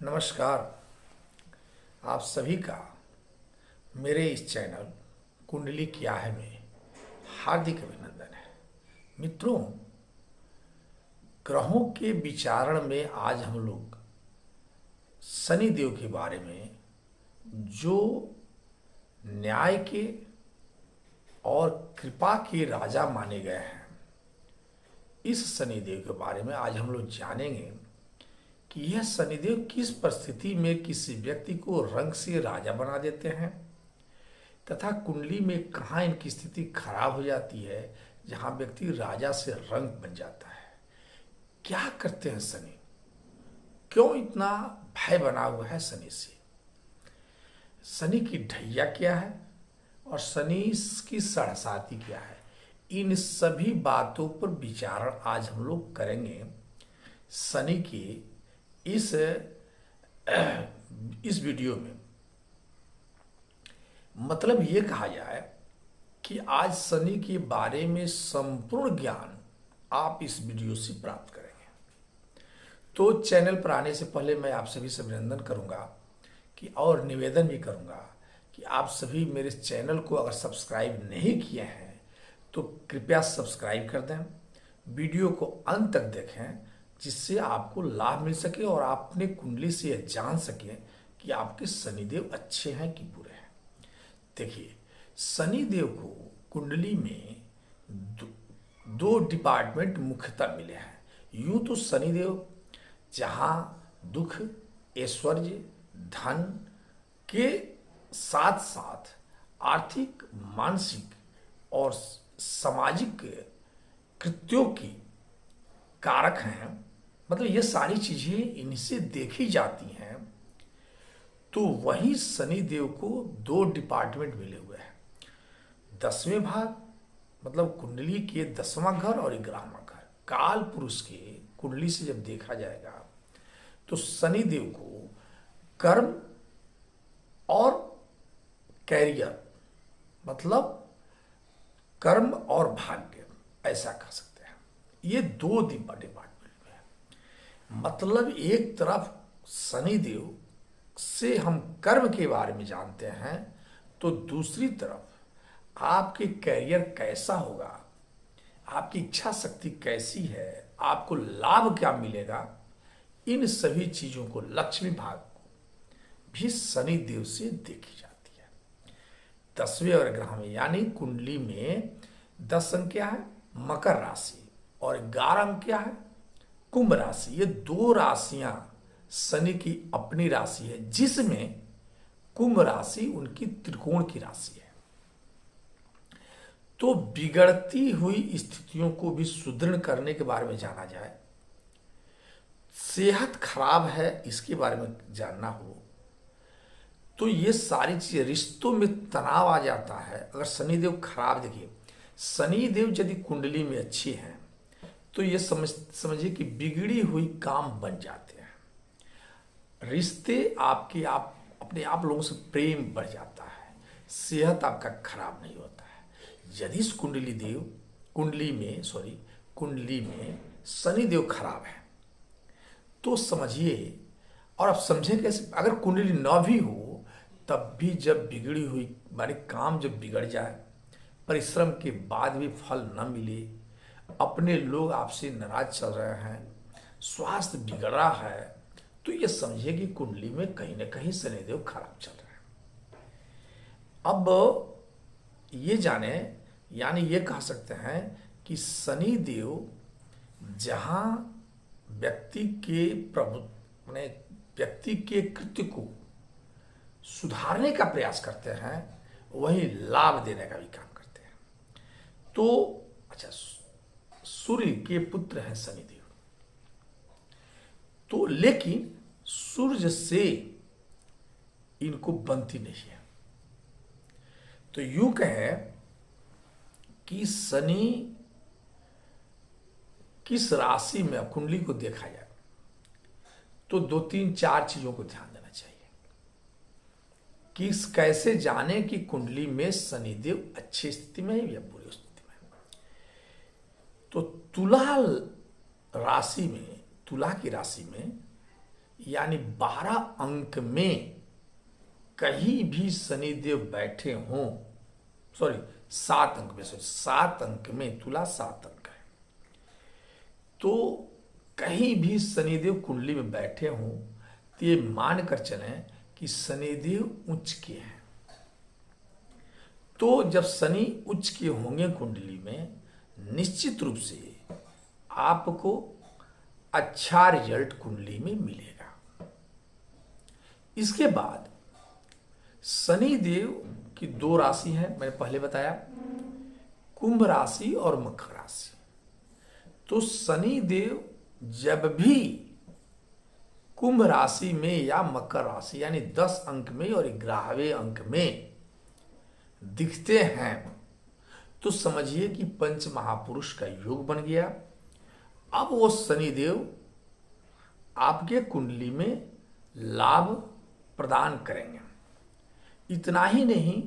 नमस्कार। आप सभी का मेरे इस चैनल कुंडली क्या है में हार्दिक अभिनंदन है। मित्रों, ग्रहों के विचारण में आज हम लोग शनि देव के बारे में, जो न्याय के और कृपा के राजा माने गए हैं, इस शनि देव के बारे में आज हम लोग जानेंगे कि यह शनिदेव किस परिस्थिति में किसी व्यक्ति को रंग से राजा बना देते हैं तथा कुंडली में कहाँ इनकी स्थिति खराब हो जाती है जहाँ व्यक्ति राजा से रंग बन जाता है। क्या करते हैं शनि, क्यों इतना भय बना हुआ है शनि से, शनि की ढैया क्या है और शनि की सड़साती क्या है, इन सभी बातों पर विचारण आज हम लोग करेंगे। शनि की इस वीडियो में मतलब ये कहा जाए कि आज शनि के बारे में संपूर्ण ज्ञान आप इस वीडियो से प्राप्त करेंगे। तो चैनल पर आने से पहले मैं आप सभी से अभिनंदन करूंगा कि और निवेदन भी करूंगा कि आप सभी मेरे चैनल को अगर सब्सक्राइब नहीं किए हैं तो कृपया सब्सक्राइब कर दें, वीडियो को अंत तक देखें जिससे आपको लाभ मिल सके और आप अपने कुंडली से यह जान सकें कि आपके शनिदेव अच्छे हैं कि बुरे हैं। देखिए, शनिदेव को कुंडली में दो डिपार्टमेंट मुख्यतः मिले हैं। यूं तो शनिदेव जहां दुख, ऐश्वर्य, धन के साथ साथ आर्थिक, मानसिक और सामाजिक कृत्यों की कारक हैं, मतलब ये सारी चीजें इनसे देखी जाती हैं, तो वही शनि देव को दो डिपार्टमेंट मिले हुए हैं। 10वें भाग मतलब कुंडली के 10वां घर और 11वां घर, काल पुरुष के कुंडली से जब देखा जाएगा तो शनि देव को कर्म और कैरियर मतलब कर्म और भाग्य ऐसा कह सकते हैं। ये दो डिपार्टमेंट में है। मतलब एक तरफ शनि देव से हम कर्म के बारे में जानते हैं, तो दूसरी तरफ आपके कैरियर कैसा होगा, आपकी इच्छा शक्ति कैसी है, आपको लाभ क्या मिलेगा, इन सभी चीजों को लक्ष्मी भाग को भी शनि देव से देखी जाती है। 10वें और 11वें यानी कुंडली में 10 अंक क्या है, मकर राशि, और 11 अंक क्या है, कुंभ राशि। ये दो राशियां शनि की अपनी राशि है, जिसमें कुंभ राशि उनकी त्रिकोण की राशि है। तो बिगड़ती हुई स्थितियों को भी सुदृढ़ करने के बारे में जाना जाए, सेहत खराब है इसके बारे में जानना हो, तो ये सारी चीजें, रिश्तों में तनाव आ जाता है अगर शनिदेव खराब। देखिए, शनिदेव यदि कुंडली में अच्छी हैं तो ये समझिए कि बिगड़ी हुई काम बन जाते हैं, रिश्ते आपके आप अपने आप लोगों से प्रेम बढ़ जाता है, सेहत आपका खराब नहीं होता है। यदि इस कुंडली में शनिदेव खराब है तो समझिए, और आप समझे कैसे, अगर कुंडली न भी हो तब भी जब बिगड़ी हुई माने काम जब बिगड़ जाए, परिश्रम के बाद भी फल न मिले, अपने लोग आपसे नाराज चल रहे हैं, स्वास्थ्य बिगड़ रहा है, तो ये समझिए कि कुंडली में कहीं ना कहीं शनिदेव खराब चल रहा है। अब ये जाने, यानी ये कह सकते हैं कि शनिदेव जहां व्यक्ति के व्यक्ति के कृत्य को सुधारने का प्रयास करते हैं, वही लाभ देने का भी काम करते हैं। तो अच्छा, सूर्य के पुत्र हैं शनिदेव, तो लेकिन सूर्य से इनको बनती नहीं है। तो यूं कहें कि शनि किस राशि में कुंडली को देखा जाए तो 2-3-4 चीजों को ध्यान देना चाहिए कि कैसे जाने कि कुंडली में शनिदेव अच्छी स्थिति में है या बुरी स्थिति में है। तो तुला की राशि में यानी 12 अंक में कहीं भी शनिदेव बैठे हों, सॉरी 7 अंक में, सॉरी 7 अंक में, तुला 7 अंक है, तो कहीं भी शनिदेव कुंडली में बैठे हों तो ये मान कर चलें कि शनिदेव उच्च के हैं। तो जब शनि उच्च के होंगे कुंडली में, निश्चित रूप से आपको अच्छा रिजल्ट कुंडली में मिलेगा। इसके बाद शनि देव की 2 राशि है, मैंने पहले बताया, कुंभ राशि और मकर राशि। तो शनि देव जब भी कुंभ राशि में या मकर राशि यानी 10 अंक में और 11वें अंक में दिखते हैं तो समझिए कि पंच महापुरुष का योग बन गया। अब वो शनिदेव आपके कुंडली में लाभ प्रदान करेंगे। इतना ही नहीं,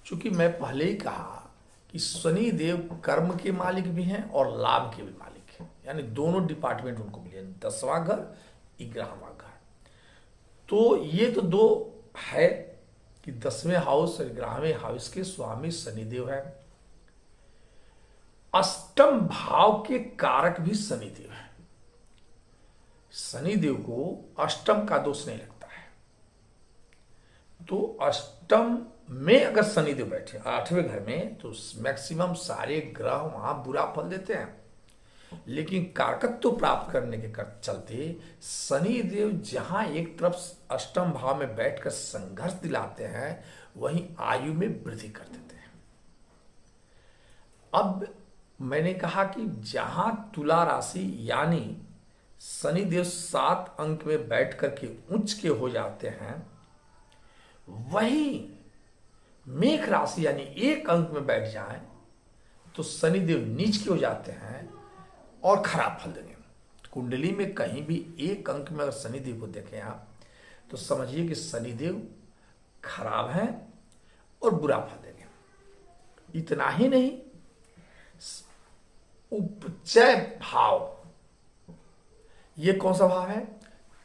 चूंकि मैं पहले ही कहा कि शनिदेव कर्म के मालिक भी हैं और लाभ के भी मालिक हैं, यानी दोनों डिपार्टमेंट उनको मिले, 10वां घर 11वां घर। तो ये तो 2 है कि 10वें हाउस और 11वें हाउस के स्वामी शनिदेव है। अष्टम भाव के कारक भी शनिदेव है। शनिदेव को अष्टम का दोष नहीं लगता है। तो अष्टम में अगर शनिदेव बैठे 8वें घर में तो मैक्सिमम सारे ग्रह वहां बुरा फल देते हैं, लेकिन कारकत्व प्राप्त करने के चलते शनिदेव जहां एक तरफ अष्टम भाव में बैठकर संघर्ष दिलाते हैं, वहीं आयु में वृद्धि कर देते हैं। अब मैंने कहा कि जहां तुला राशि यानी शनिदेव 7 अंक में बैठ करके उच्च के हो जाते हैं, वही मेष राशि यानी 1 अंक में बैठ जाए तो शनिदेव नीच के हो जाते हैं और खराब फल देंगे। कुंडली में कहीं भी 1 अंक में अगर शनिदेव को देखें आप तो समझिए कि शनिदेव खराब हैं और बुरा फल देंगे। इतना ही नहीं, उपचय भाव, ये कौन सा भाव है?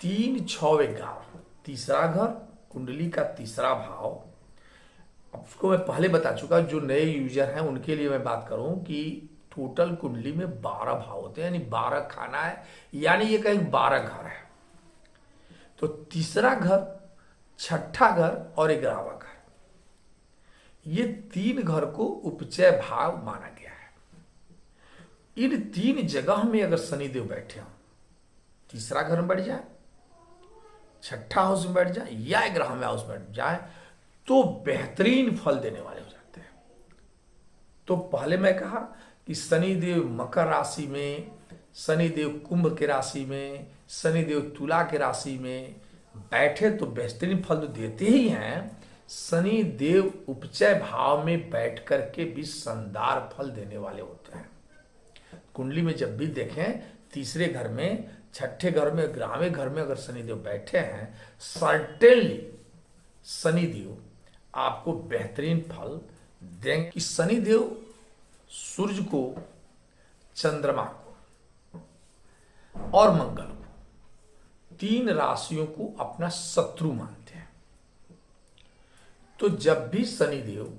3, 6, 11, तीसरा घर, कुंडली का तीसरा भाव। अब उसको मैं पहले बता चुका, जो नए यूजर हैं उनके लिए मैं बात करूं कि टोटल कुंडली में 12 भाव होते हैं, यानी 12 खाना है, यानी ये कहीं 12 घर है। तो तीसरा घर, छठा घर और 11वां घर, ये 3 घर को उपचय भाव माना गया है। इन 3 जगह में अगर शनिदेव बैठे हो, तीसरा घर में बैठ जाए, छठा हाउस में बैठ जाए या 11वें हाउस में बैठ जाए तो बेहतरीन फल देने वाले हो जाते हैं। तो पहले मैं कहा कि शनिदेव मकर राशि में, शनिदेव कुंभ के राशि में, शनिदेव तुला के राशि में बैठे तो बेहतरीन फल तो देते ही हैं, शनिदेव उपचय भाव में बैठ करके भी शानदार फल देने वाले होते हैं। कुंडली में जब भी देखें, तीसरे घर में, छठे घर में, 11वें घर में अगर शनिदेव बैठे हैं, सर्टेनली शनिदेव आपको बेहतरीन फल देंगे। कि शनिदेव सूर्य को, चंद्रमा को और मंगल को, 3 राशियों को अपना शत्रु मानते हैं। तो जब भी शनिदेव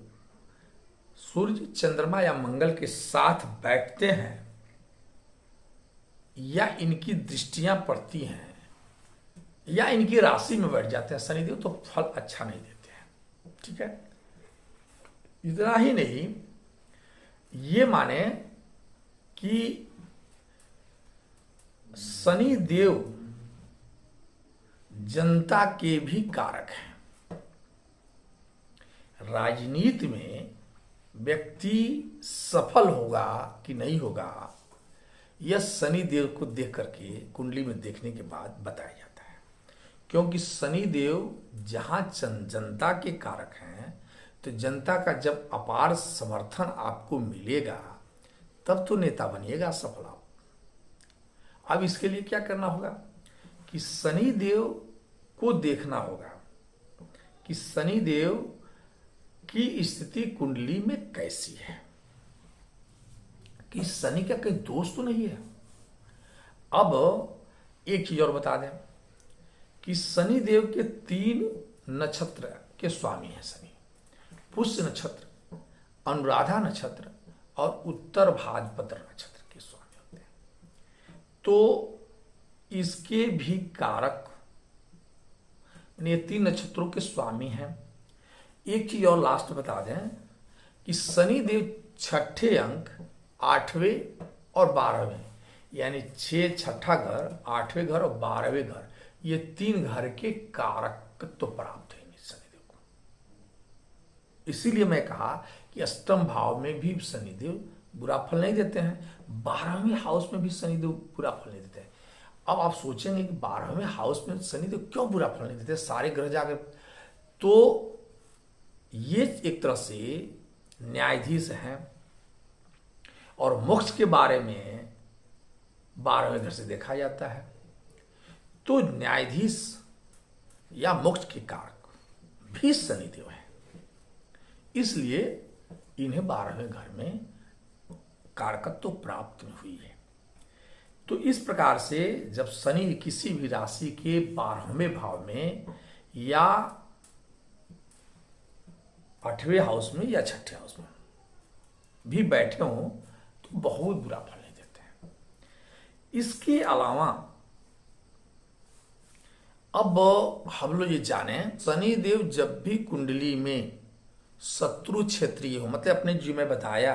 सूर्य, चंद्रमा या मंगल के साथ बैठते हैं या इनकी दृष्टियां पड़ती हैं या इनकी राशि में बैठ जाते हैं शनिदेव, तो फल अच्छा नहीं देते हैं। ठीक है, इतना ही नहीं, ये माने कि शनिदेव जनता के भी कारक हैं। राजनीति में व्यक्ति सफल होगा कि नहीं होगा, यह शनिदेव को देख करके कुंडली में देखने के बाद बताया जाता है। क्योंकि शनिदेव जहां जनता के कारक हैं, तो जनता का जब अपार समर्थन आपको मिलेगा तब तो नेता बनिएगा, सफल आप। अब इसके लिए क्या करना होगा कि शनिदेव को देखना होगा कि शनिदेव की स्थिति कुंडली में कैसी है, कि शनि का कोई दोष तो नहीं है। अब एक चीज और बता दें कि शनि देव के 3 नक्षत्र के स्वामी हैं शनि। पुष्य नक्षत्र, अनुराधा नक्षत्र और उत्तर भाद्रपद नक्षत्र के स्वामी होते हैं। तो इसके भी कारक ये 3 नक्षत्रों के स्वामी हैं। एक चीज और लास्ट बता दें कि शनि देव छठे अंक 8वें और 12वें, यानी 6 छठा घर, 8वें घर और 12वें घर, ये 3 घर के कारक तो प्राप्त है शनिदेव को। इसीलिए मैं कहा कि अष्टम भाव में भी शनिदेव बुरा फल नहीं देते हैं, 12वें हाउस में भी शनिदेव बुरा फल नहीं देते हैं। अब आप सोचेंगे कि 12वें हाउस में शनिदेव क्यों बुरा फल नहीं देते, सारे ग्रह जाकर, तो ये एक तरह से न्यायाधीश हैं और मोक्ष के बारे में 12वें घर से देखा जाता है। तो न्यायाधीश या मोक्ष के कारक भी शनिदेव है, इसलिए इन्हें 12वें घर में कारकत्व प्राप्त हुई है। तो इस प्रकार से जब शनि किसी भी राशि के 12वें भाव में या 8वें हाउस में या छठे हाउस में भी बैठे हों तो बहुत बुरा फल नहीं देते हैं। इसके अलावा अब हम लोग ये जाने, शनि देव जब भी कुंडली में शत्रु क्षेत्रीय हो, मतलब अपने जी में बताया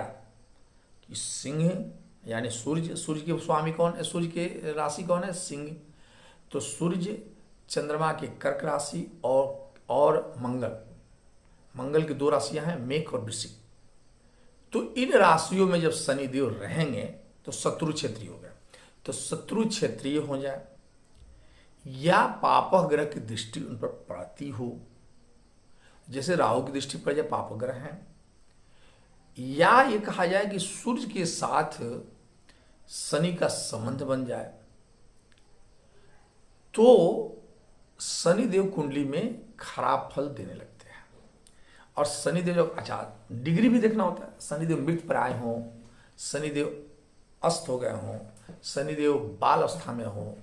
कि सिंह यानी सूर्य, सूर्य के स्वामी कौन है, सूर्य के राशि कौन है, सिंह। तो सूर्य चंद्रमा के कर्क राशि और मंगल की 2 राशियां हैं, मेष और वृश्चिक। तो इन राशियों में जब शनि देव रहेंगे तो शत्रु क्षेत्रीय हो गया। तो शत्रु क्षेत्रीय हो जाए या पापह ग्रह की दृष्टि उन पर पड़ती हो, जैसे राहु की दृष्टि पड़ जाए, पापह ग्रह हैं, या ये कहा जाए कि सूर्य के साथ शनि का संबंध बन जाए, तो शनि देव कुंडली में खराब फल देने लगते हैं। और शनिदेव जब, अच्छा डिग्री भी देखना होता है, शनिदेव मृत पर आए हों, शनिदेव अस्त हो गए हों, शनिदेव बाल अवस्था में हो,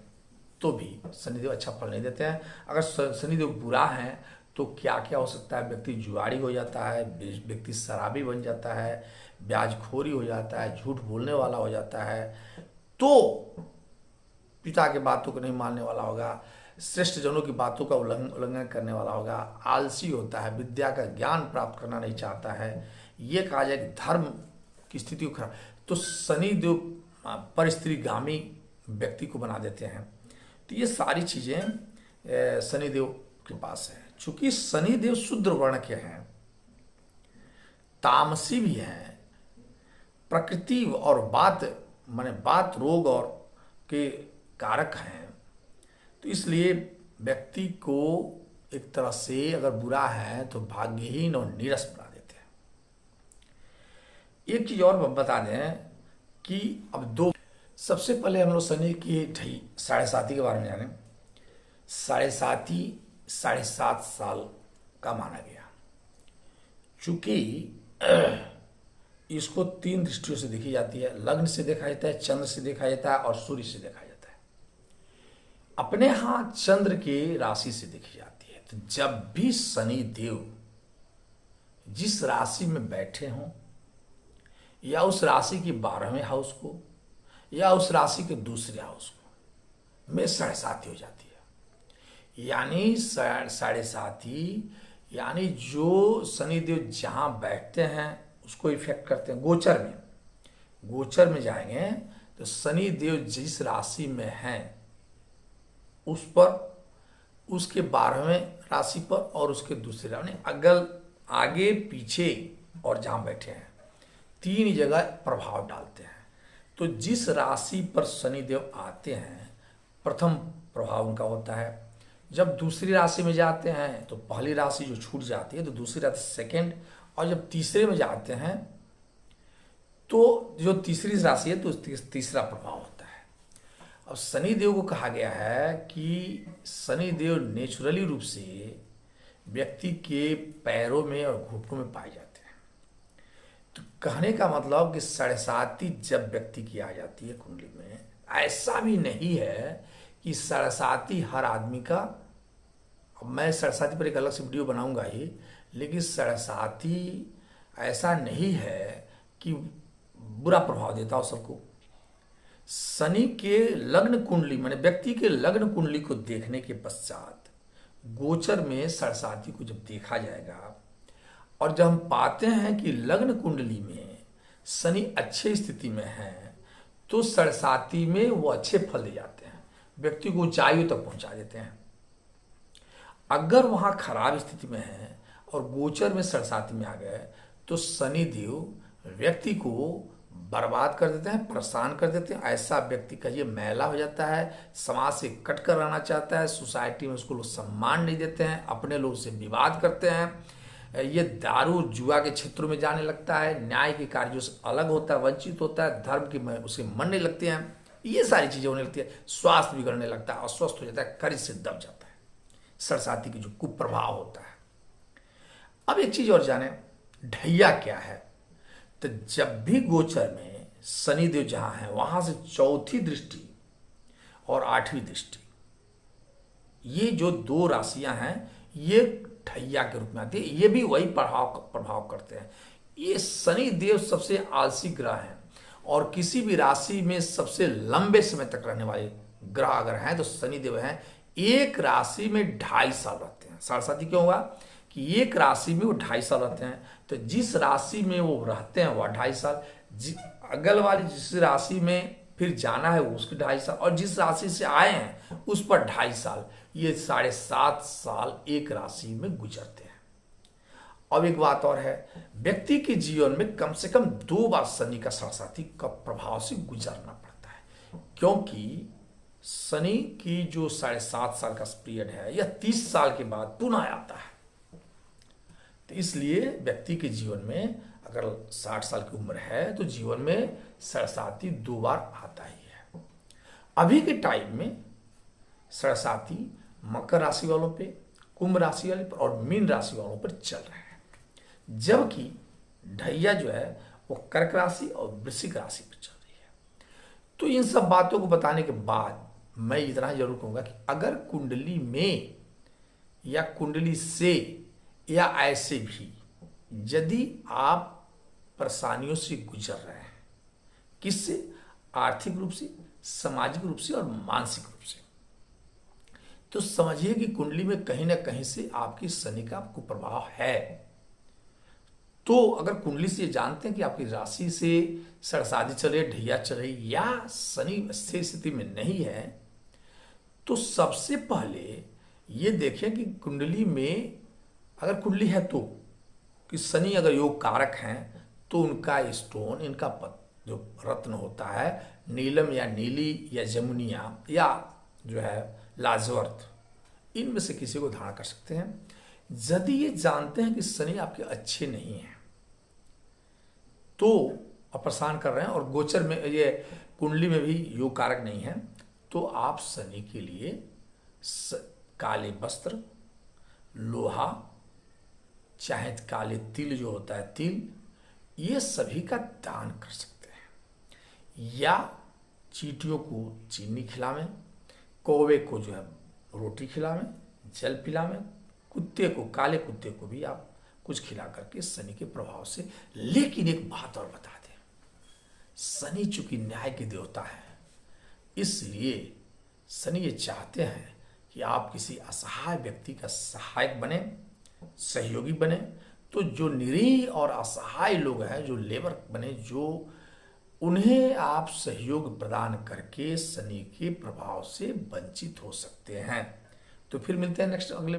तो भी शनिदेव अच्छा फल नहीं देते हैं। अगर शनिदेव बुरा है तो क्या क्या हो सकता है, व्यक्ति जुआरी हो जाता है, व्यक्ति शराबी बन जाता है, ब्याजखोरी हो जाता है, झूठ बोलने वाला हो जाता है, तो पिता के बातों को नहीं मानने वाला होगा, श्रेष्ठ जनों की बातों का उल्लंघन करने वाला होगा, आलसी होता है, विद्या का ज्ञान प्राप्त करना नहीं चाहता है, ये कहा जाए कि धर्म की स्थिति को खराब, तो शनिदेव परिस्त्रीगामी व्यक्ति को बना देते हैं। तो ये सारी चीजें शनिदेव के पास है। चूंकि शनिदेव शूद्र वर्ण के हैं, तामसी भी हैं, प्रकृति और बात रोग और के कारक हैं, तो इसलिए व्यक्ति को एक तरह से अगर बुरा है तो भाग्यहीन और नीरस बना देते हैं। एक चीज और बता दें कि अब सबसे पहले हम लोग शनि की ढई 7.5 के बारे में जाने। 7.5 7.5 साल का माना गया, चूंकि इसको 3 दृष्टियों से देखी जाती है, लग्न से देखा जाता है, चंद्र से देखा जाता है और सूर्य से देखा जाता है। अपने यहां चंद्र के राशि से देखी जाती है। तो जब भी शनि देव जिस राशि में बैठे हों या उस राशि की 12वें हाउस को या उस राशि के दूसरे हाउस को में 7.5 हो जाती है। यानी 7.5 यानी जो शनिदेव जहां बैठते हैं उसको इफेक्ट करते हैं। गोचर में जाएंगे तो शनिदेव जिस राशि में हैं उस पर, उसके 12वें राशि पर और उसके दूसरे राशि, अगल आगे पीछे और जहां बैठे हैं 3 जगह प्रभाव डालते हैं। तो जिस राशि पर शनिदेव आते हैं प्रथम प्रभाव उनका होता है। जब दूसरी राशि में जाते हैं तो पहली राशि जो छूट जाती है तो दूसरी राशि सेकंड, और जब तीसरे में जाते हैं तो जो तीसरी राशि है तो तीसरा प्रभाव होता है। अब शनिदेव को कहा गया है कि शनिदेव नेचुरली रूप से व्यक्ति के पैरों में और घुटनों में पाए जाते हैं। तो कहने का मतलब कि 7.5 जब व्यक्ति की आ जाती है कुंडली में, ऐसा भी नहीं है कि 7.5 हर आदमी का अब मैं सरसाती पर एक अलग से वीडियो बनाऊंगा ही, लेकिन सरसाती ऐसा नहीं है कि बुरा प्रभाव देता हो सबको। शनि के लग्न कुंडली माने व्यक्ति के लग्न कुंडली को देखने के पश्चात गोचर में सरसाती को जब देखा जाएगा और जब हम पाते हैं कि लग्न कुंडली में शनि अच्छे स्थिति में है तो सरसाती में वो अच्छे फल दे जाते हैं, व्यक्ति को ऊंचाइयों तक पहुंचा देते हैं। अगर वहां खराब स्थिति में है और गोचर में सरसाती में आ गए तो शनि देव व्यक्ति को बर्बाद कर देते हैं, परेशान कर देते हैं। ऐसा व्यक्ति कहिए मैला हो जाता है, समाज से कट कर रहना चाहता है, सोसाइटी में उसको लोग सम्मान नहीं देते हैं, अपने लोग से विवाद करते हैं, ये दारू जुआ के क्षेत्रों में जाने लगता है, न्याय के कार्यों से अलग होता है, वंचित होता है, धर्म की उसे मन नहीं लगते हैं, ये सारी चीजें होने लगती है, स्वास्थ्य बिगड़ने लगता है, अस्वस्थ हो जाता है, कर्ज से दब जाता है, सरसाती की जो कुप्रभाव होता है। अब एक चीज और जाने, ढैया क्या है। तो जब भी गोचर में शनिदेव जहां है वहां से चौथी दृष्टि और आठवीं दृष्टि, ये जो दो राशियां हैं ये ढैया के रूप में आती है, ये भी वही प्रभाव करते हैं। ये शनिदेव सबसे आलसी ग्रह हैं और किसी भी राशि में सबसे लंबे समय तक रहने वाले ग्रह अगर हैं तो शनिदेव हैं। एक राशि में 2.5 साल रहते हैं। सरसाती क्यों हुआ कि एक राशि में वो 2.5 साल रहते हैं, तो जिस राशि में वो रहते हैं वह 2.5 साल, अगल वाली जिस राशि में फिर जाना है उसके 2.5 साल, और जिस राशि से आए हैं उस पर 2.5 साल, ये 7.5 साल एक राशि में गुजरते हैं। अब एक बात और है, व्यक्ति के जीवन में कम से कम 2 बार शनि का सरसाती का प्रभाव से गुजरना पड़ता है, क्योंकि शनि की जो 7.5 साल का पीरियड है यह 30 साल के बाद पुनः आता है। तो इसलिए व्यक्ति के जीवन में अगर 60 साल की उम्र है तो जीवन में सरसाती 2 बार आता ही है। अभी के टाइम में सरसाती मकर राशि वालों पे, कुंभ राशि वाले पर और मीन राशि वालों पर चल रहा है, जबकि ढैया जो है वो कर्क राशि और वृश्चिक राशि पर चल रही है। तो इन सब बातों को बताने के बाद मैं इतना जरूर कहूंगा कि अगर कुंडली में या कुंडली से या ऐसे भी यदि आप परेशानियों से गुजर रहे हैं, किससे, आर्थिक रूप से, सामाजिक रूप से और मानसिक रूप से, तो समझिए कि कुंडली में कहीं ना कहीं से आपकी शनि का कुप्रभाव है। तो अगर कुंडली से जानते हैं कि आपकी राशि से सरसाती चल रही, ढैया चल रही या शनि स्थिर स्थिति में नहीं है, तो सबसे पहले ये देखें कि कुंडली में अगर कुंडली है तो कि शनि अगर योग कारक हैं तो उनका स्टोन, इनका जो रत्न होता है, नीलम या नीली या जमुनिया या जो है लाजवर्थ, इनमें से किसी को धारण कर सकते हैं। यदि ये जानते हैं कि शनि आपके अच्छे नहीं हैं तो परेशान कर रहे हैं और गोचर में ये कुंडली में भी योग कारक नहीं है, तो आप शनि के लिए काले वस्त्र, लोहा, चाहे काले तिल जो होता है तिल, ये सभी का दान कर सकते हैं, या चींटियों को चीनी खिलावें, कौवे को जो है रोटी खिलावें, जल पिलावें, कुत्ते को, काले कुत्ते को भी आप कुछ खिला करके शनि के प्रभाव से। लेकिन एक बात और बता दें, शनि चूंकि न्याय के देवता है, इसलिए शनि ये चाहते हैं कि आप किसी असहाय व्यक्ति का सहायक बने, सहयोगी बने। तो जो निरीह और असहाय लोग हैं, जो लेबर बने, जो उन्हें आप सहयोग प्रदान करके शनि के प्रभाव से वंचित हो सकते हैं। तो फिर मिलते हैं नेक्स्ट अगले